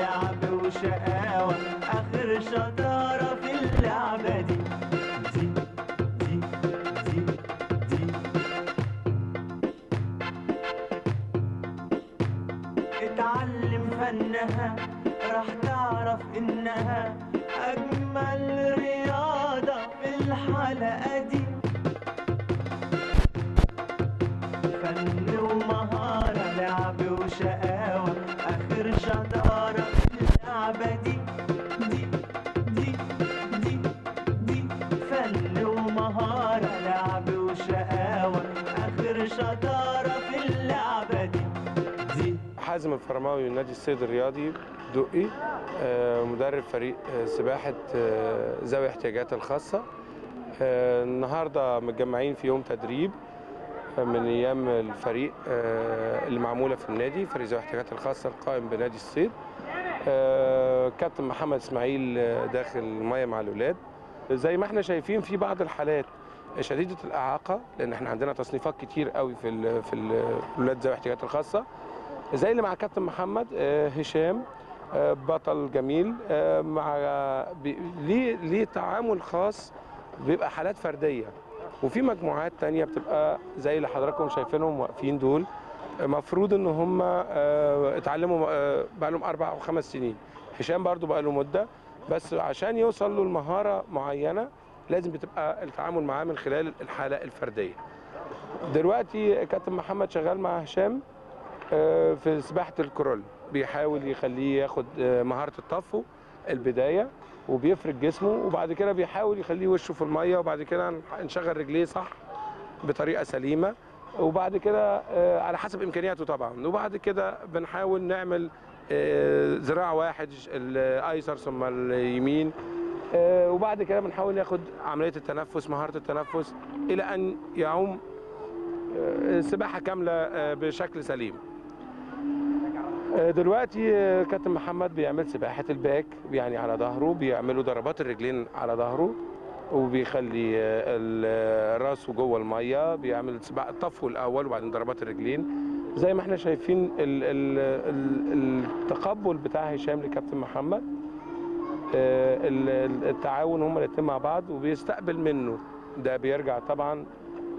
لعب وشقاوة، آخر شطارة في اللعبة دي. دي دي دي دي اتعلم فنها، راح تعرف إنها أجمل رياضة في الحلقة دي. فن ومهارة، لعب وشقاوة، آخر شطارة في اللعبة دي. دي دي دي دي فن ومهارة، لعب وشقاوة، آخر شطارة في اللعبة دي. دي حازم الفرماوي من نادي الصيد الرياضي دقي، مدرب فريق سباحة ذوي احتياجات الخاصة. النهارده متجمعين في يوم تدريب من ايام الفريق اللي معموله في النادي، فريق ذوي الاحتياجات الخاصه القائم بنادي الصيد. كابتن محمد اسماعيل داخل الميه مع الاولاد. زي ما احنا شايفين في بعض الحالات شديده الاعاقه، لان احنا عندنا تصنيفات كتير قوي في الاولاد ذوي الاحتياجات الخاصه. زي اللي مع كابتن محمد هشام، بطل جميل، مع ليه تعامل خاص، بيبقى حالات فرديه. وفي مجموعات تانية بتبقى زي اللي حضراتكم شايفينهم واقفين دول، مفروض ان هم اتعلموا بقى لهم 4 أو 5 سنين. هشام برضو بقى له مده، بس عشان يوصل له لمهاره معينه لازم بتبقى التعامل معاه من خلال الحاله الفرديه. دلوقتي كابتن محمد شغال مع هشام في سباحه الكرول، بيحاول يخليه ياخد مهاره الطفو البدايه، وبيفرد جسمه، وبعد كده بيحاول يخليه وشه في الميه، وبعد كده نشغل رجليه صح بطريقه سليمه، وبعد كده على حسب امكانياته طبعا. وبعد كده بنحاول نعمل ذراع واحد، الايسر ثم اليمين، وبعد كده بنحاول ناخد عمليه التنفس، مهاره التنفس، الى ان يعوم سباحه كامله بشكل سليم. دلوقتي كابتن محمد بيعمل سباحه الباك، يعني على ظهره، بيعملوا ضربات الرجلين على ظهره، وبيخلي راسه جوه الميه، بيعمل الطفو الاول وبعدين ضربات الرجلين. زي ما احنا شايفين التقبل بتاع هشام لكابتن محمد، التعاون هما الاثنين مع بعض، وبيستقبل منه. ده بيرجع طبعا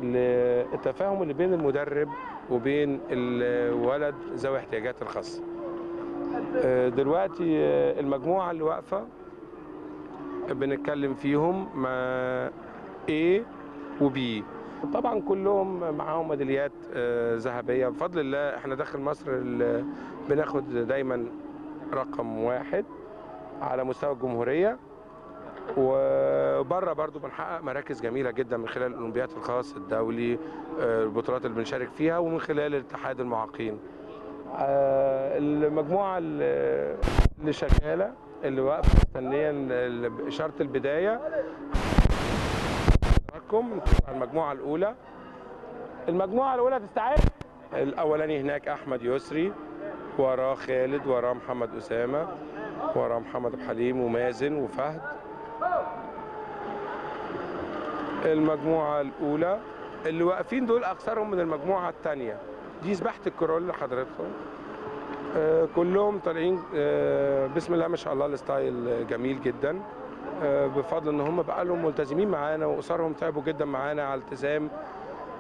للتفاهم اللي بين المدرب وبين الولد ذوي احتياجات الخاصه. دلوقتي المجموعه اللي واقفه بنتكلم فيهم مع A و B، طبعا كلهم معاهم ميداليات ذهبيه بفضل الله. احنا داخل مصر بناخد دايما رقم 1 على مستوى الجمهوريه، وبره برضو بنحقق مراكز جميله جدا من خلال الاولمبياد الخاص الدولي، البطولات اللي بنشارك فيها، ومن خلال اتحاد المعاقين. المجموعه اللي شغاله، اللي واقفه مستنيه اشاره البدايه، المجموعه الاولى. المجموعه الاولى تستعد. الاولاني هناك احمد يسري، وراه خالد، وراه محمد اسامه، وراه محمد ابو حليم ومازن وفهد. المجموعه الاولى اللي واقفين دول اكثرهم من المجموعه الثانيه. دي سباحه الكرول لحضراتكم، كلهم طالعين بسم الله ما شاء الله، الستايل جميل جدا، بفضل ان هم بقى لهم ملتزمين معانا، واسرهم تعبوا جدا معانا على التزام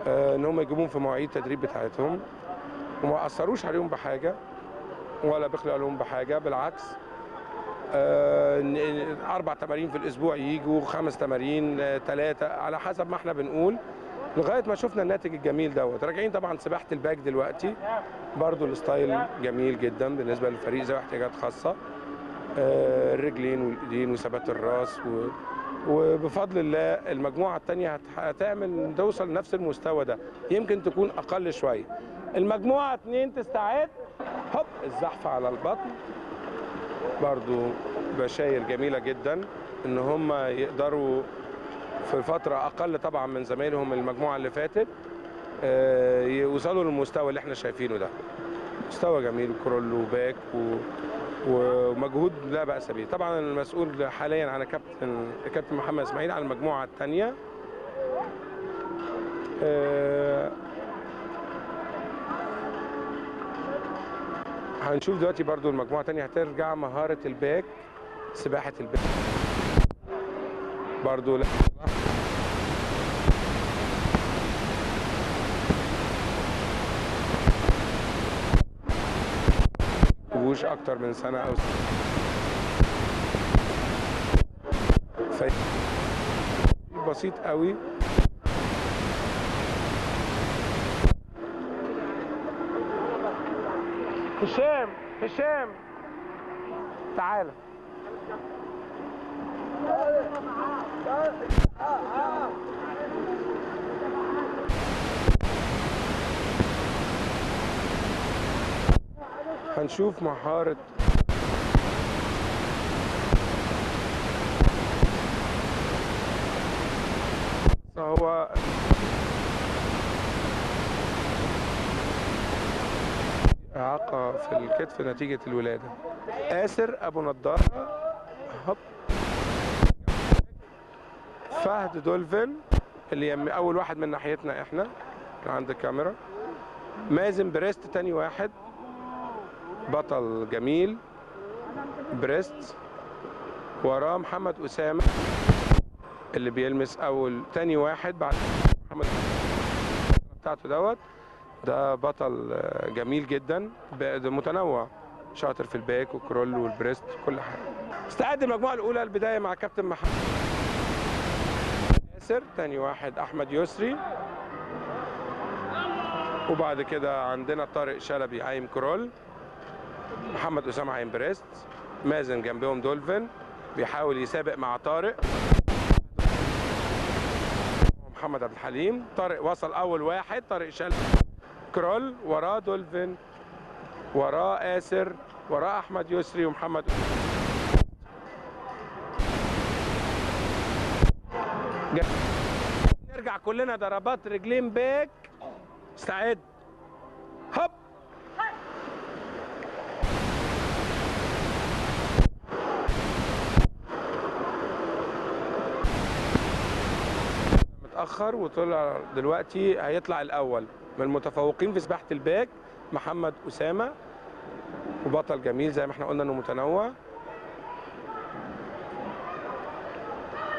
ان هم يجيبوهم في مواعيد التدريب بتاعتهم، وما اثروش عليهم بحاجه ولا بخلوا عليهم بحاجه، بالعكس. 4 تمارين في الاسبوع يجوا، 5 تمارين، 3 على حسب ما احنا بنقول، لغايه ما شفنا الناتج الجميل دوت. راجعين طبعا سباحه الباك دلوقتي، برضو الستايل جميل جدا بالنسبه للفريق ذوي احتياجات خاصه، الرجلين والايدين وثبات الراس، وبفضل الله المجموعه الثانيه هتعمل توصل لنفس المستوى ده، يمكن تكون اقل شويه. المجموعه 2 تستعد، هوب الزحف على البطن، برضو بشاير جميله جدا ان هم يقدروا في فتره اقل طبعا من زمايلهم المجموعه اللي فاتت يوصلوا للمستوى اللي احنا شايفينه ده. مستوى جميل، كرول وباك ومجهود لا بأس به. طبعا المسؤول حاليا عن كابتن محمد اسماعيل على المجموعه الثانيه. هنشوف دلوقتي برضو المجموعة التانية هترجع مهارة الباك، سباحة الباك برضو. لا مش اكتر من سنة او بسيط قوي. هشام تعالى. هنشوف مهارة هو إعاقة في الكتف نتيجة الولادة. آسر أبو نضارة، هوب. فهد دولفين اللي أول واحد من ناحيتنا إحنا عند الكاميرا. مازن بريست تاني واحد، بطل جميل بريست. وراه محمد أسامة اللي بيلمس تاني واحد بعد محمد بتاعته دوت. ده بطل جميل جدا متنوع، شاطر في الباك والكرول والبريست كل حاجه. استعد المجموعه الاولى البدايه مع كابتن محمد ياسر، تاني واحد احمد يسري، وبعد كده عندنا طارق شلبي عايم كرول، محمد اسامه عايم بريست، مازن جنبهم دولفين بيحاول يسابق مع طارق، محمد عبد الحليم. طارق وصل اول واحد، طارق شلبي كرول، وراه دولفين، وراه آسر، وراه احمد يسري ومحمد. نرجع كلنا ضربات رجلين باك. استعد، هوب. متأخر وطلع دلوقتي هيطلع الأول من المتفوقين في سباحة الباك محمد أسامة، وبطل جميل زي ما احنا قلنا انه متنوع.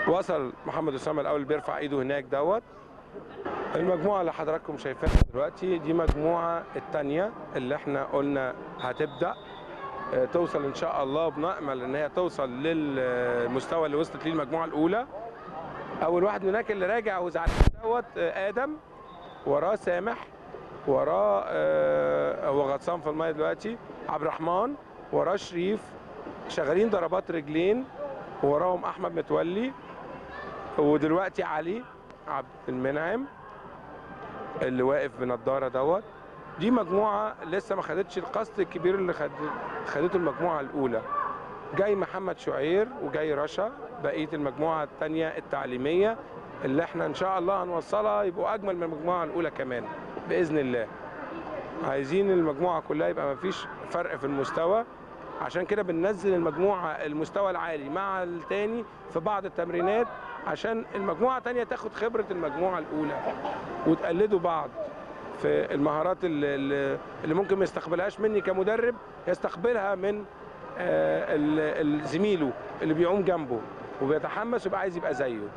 وصل محمد أسامة الأول بيرفع ايده هناك دوت. المجموعة اللي حضراتكم شايفينها دلوقتي دي مجموعة التانية اللي احنا قلنا هتبدأ توصل ان شاء الله، بنأمل ان هي توصل للمستوى اللي وصلت ليه المجموعة الأولى. أول واحد من هناك اللي راجع وزعلان دوت آدم، وراه سامح، وراه هو غطسان في المية دلوقتي عبد الرحمن، وراه شريف شغالين ضربات رجلين، وراهم أحمد متولي، ودلوقتي علي عبد المنعم اللي واقف بنضاره دوت. دي مجموعه لسه ما خدتش القصد الكبير اللي خدته المجموعه الاولى. جاي محمد شعير وجاي رشا، بقيه المجموعه الثانيه التعليميه اللي احنا ان شاء الله هنوصلها يبقوا اجمل من المجموعه الاولى كمان باذن الله. عايزين المجموعه كلها يبقى ما فيش فرق في المستوى، عشان كده بننزل المجموعه المستوى العالي مع الثاني في بعض التمرينات، عشان المجموعه الثانيه تاخد خبره المجموعه الاولى وتقلدوا بعض في المهارات اللي ممكن ما يستقبلهاش مني كمدرب، يستقبلها من زميله اللي بيعوم جنبه وبيتحمس ويبقى عايز يبقى زيه.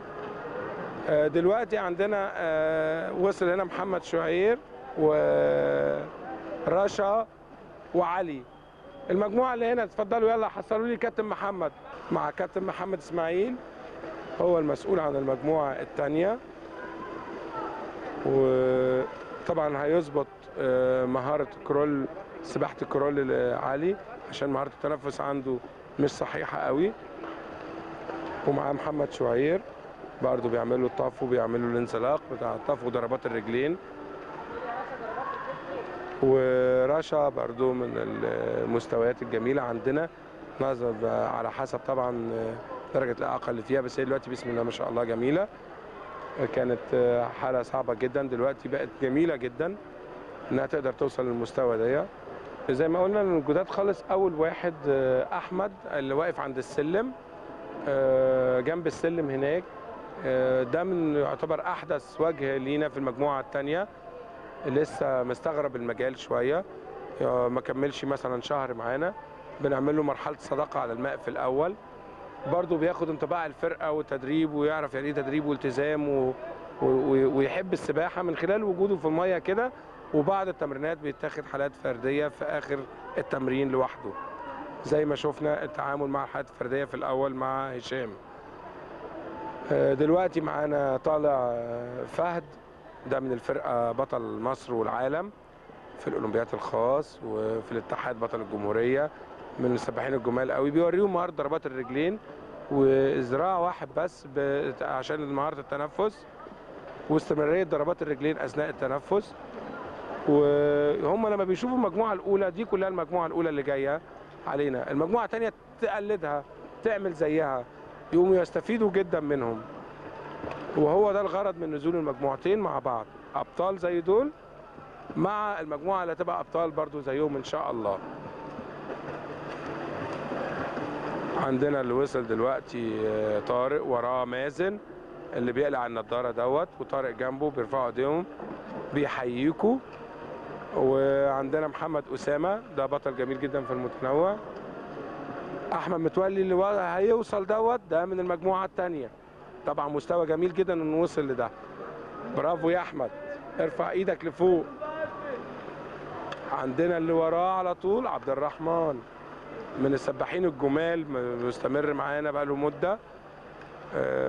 دلوقتي عندنا وصل هنا محمد شعير ورشا وعلي. المجموعه اللي هنا اتفضلوا يلا حصلوا لي كابتن محمد، مع كابتن محمد اسماعيل هو المسؤول عن المجموعه الثانيه. وطبعا هيظبط مهاره الكرول، سباحه الكرول لعلي عشان مهاره التنفس عنده مش صحيحه قوي. ومعاه محمد شعير برضه بيعملوا الطف وبيعملوا الانزلاق بتاع الطف وضربات الرجلين. ورشا برضو من المستويات الجميله عندنا، نظر على حسب طبعا درجه الاعاقه اللي فيها، بس هي دلوقتي بسم الله ما شاء الله جميله. كانت حاله صعبه جدا، دلوقتي بقت جميله جدا انها تقدر توصل للمستوى ده. زي ما قلنا الجداد خالص، اول واحد احمد اللي واقف عند السلم جنب السلم هناك، ده من يعتبر احدث وجه لينا في المجموعه الثانيه، لسه مستغرب المجال شويه. ما كملش مثلا شهر معانا، بنعمل له مرحله صداقه على الماء في الاول، برضه بياخد انطباع الفرقه والتدريب ويعرف يعني ايه تدريب والتزام ويحب السباحه من خلال وجوده في الميه كده. وبعد التمرينات بيتاخد حالات فرديه في اخر التمرين لوحده، زي ما شفنا التعامل مع الحالات الفرديه في الاول مع هشام. دلوقتي معانا طالع فهد، ده من الفرقه بطل مصر والعالم في الاولمبياد الخاص، وفي الاتحاد بطل الجمهوريه، من السباحين الجمال قوي. بيوريهم مهاره ضربات الرجلين وذراع واحد بس عشان مهاره التنفس واستمراريه ضربات الرجلين اثناء التنفس. وهم لما بيشوفوا المجموعه الاولى دي، كلها المجموعه الاولى اللي جايه علينا، المجموعه الثانيه تقلدها تعمل زيها، يقوموا يستفيدوا جدا منهم. وهو ده الغرض من نزول المجموعتين مع بعض، ابطال زي دول مع المجموعه اللي هتبقى ابطال برضو زيهم ان شاء الله. عندنا اللي وصل دلوقتي طارق، وراه مازن اللي بيقلع النضاره دوت، وطارق جنبه بيرفعوا ايديهم بيحييكوا. وعندنا محمد اسامه، ده بطل جميل جدا في المتنوع. احمد متولي اللي هيوصل دوت، ده من المجموعه الثانيه، طبعا مستوى جميل جدا انه وصل لده. برافو يا احمد، ارفع ايدك لفوق. عندنا اللي وراه على طول عبد الرحمن، من السباحين الجمال، مستمر معانا بقى له مده،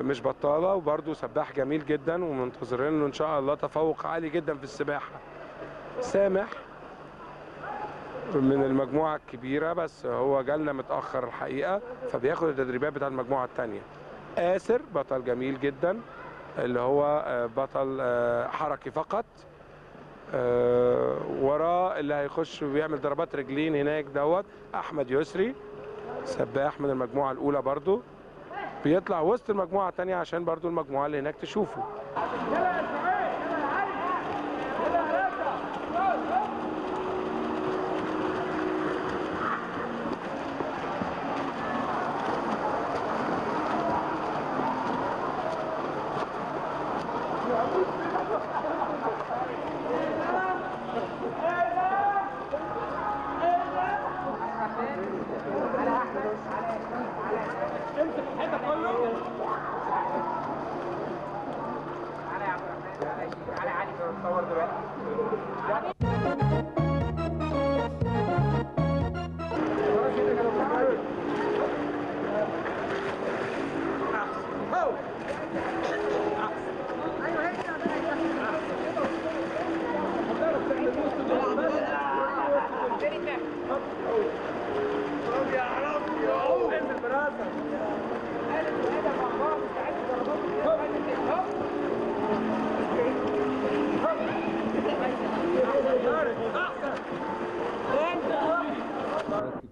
مش بطاله، وبرده سباح جميل جدا، ومنتظرين له ان شاء الله تفوق عالي جدا في السباحه. سامح من المجموعه الكبيره، بس هو جالنا متاخر الحقيقه، فبياخد التدريبات بتاع المجموعه الثانيه. آسر بطل جميل جدا، اللي هو بطل حركي فقط. وراه اللي هيخش ويعمل ضربات رجلين هناك دوت احمد يسري، سباح من المجموعه الاولى برضو، بيطلع وسط المجموعه الثانيه عشان برضو المجموعه اللي هناك تشوفه.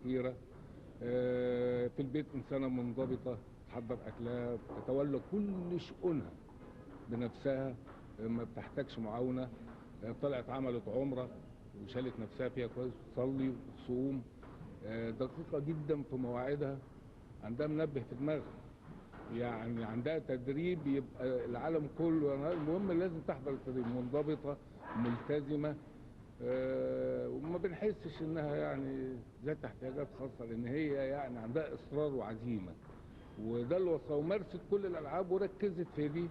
كتيرة في البيت إنسانة منضبطة، تحضر أكلها، تتولى كل شؤونها بنفسها، ما بتحتاجش معاونة. طلعت عملت عمرة وشالت نفسها فيها كويس، تصلي وتصوم، دقيقة جدا في مواعيدها، عندها منبه في دماغها، يعني عندها تدريب يبقى العالم كله، المهم لازم تحضر التدريب، منضبطة ملتزمة. وما بنحسش انها يعني ذات احتياجات خاصه، لان هي يعني عندها اصرار وعزيمه، وده اللي وصلها، ومارست كل الالعاب وركزت في دي